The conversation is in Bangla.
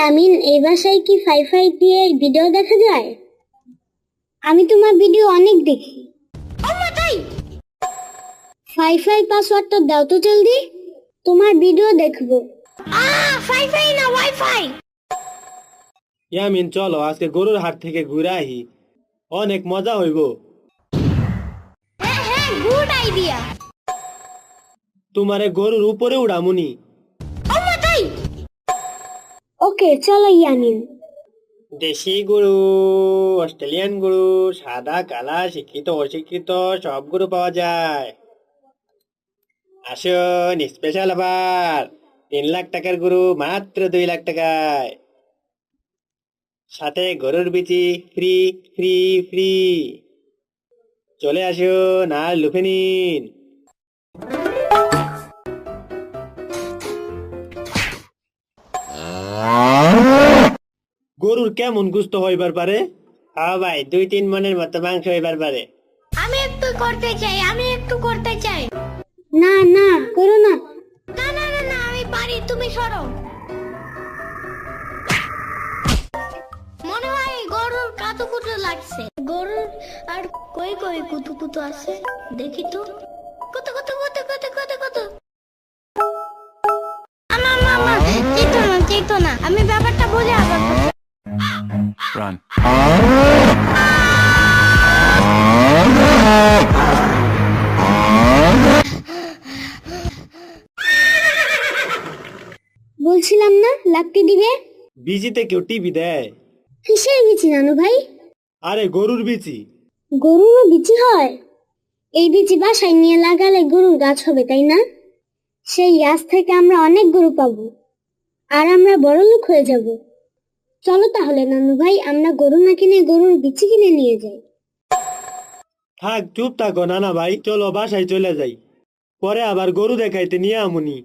আমিন, এই বাসায় কি ফাই দিয়ে ভিডিও দেখা যায়? আমি তোমার ভিডিও অনেক দেখি। তাই ফাই পাসওয়ার্ডটা দাও তো জলদি, তোমার ভিডিও দেখবো। ফাই না, ওয়াইফাই। ইয়ামিন চলো আজকে গরুর হাট থেকে ঘুরে আহি, অনেক মজা হইব। হ্যাঁ, গুড আইডিয়া। তোমারে গরুর উপরে উড়ামুনি। তাই ওকে, চলো ইয়ামিন। দেশি গরু, অস্ট্রেলিয়ান গরু, সাদা কালা, শিক্ষিত অশিক্ষিত সব গরু পাওয়া যায়। আসুন, স্পেশাল আবার 3 লাখ টাকার গরু মাত্র 2 লাখ টাকায়, সাথে গরুর বিচি ফ্রি ফ্রি ফ্রি। চলে আসুন আর লুফে নিন। গরুর কেমন গুস্ত হইবার পারে? হ্যাঁ ভাই, 2-3 মনের মতো মাংস হইবার পারে। আমি একটু করতে চাই। না না, করো না। না, আমি পারি, তুমি সরো। মনে হয় গরুর কাতুকুতু লাগছে। গরুর আর কই কুতুকুতু আছে, দেখি তো। কত। আমা চেতো না, আমি ব্যাপারটা বুঝে আবার Run. বলছিলাম না লাগতে দিবে। বিচিতে কেউ টিভি দেয়? কিসের বিচি নানু ভাই? আরে গরুর বিচি। গরুরও বিচি হয়? এই বিচি বাসায় নিয়ে লাগালে গরুর গাছ হবে, তাই না? সেই গাছ থেকে আমরা অনেক গরু পাবো, আর আমরা বড় লোক হয়ে যাব। চলো তাহলে নানু ভাই, আমরা গরু না কিনে গরুর বিচি কিনে নিয়ে যাই। থাক, চুপ থাকো নানা ভাই, চলো বাসায় চলে যাই, পরে আবার গরু দেখাইতে নিয়ে আমুনি।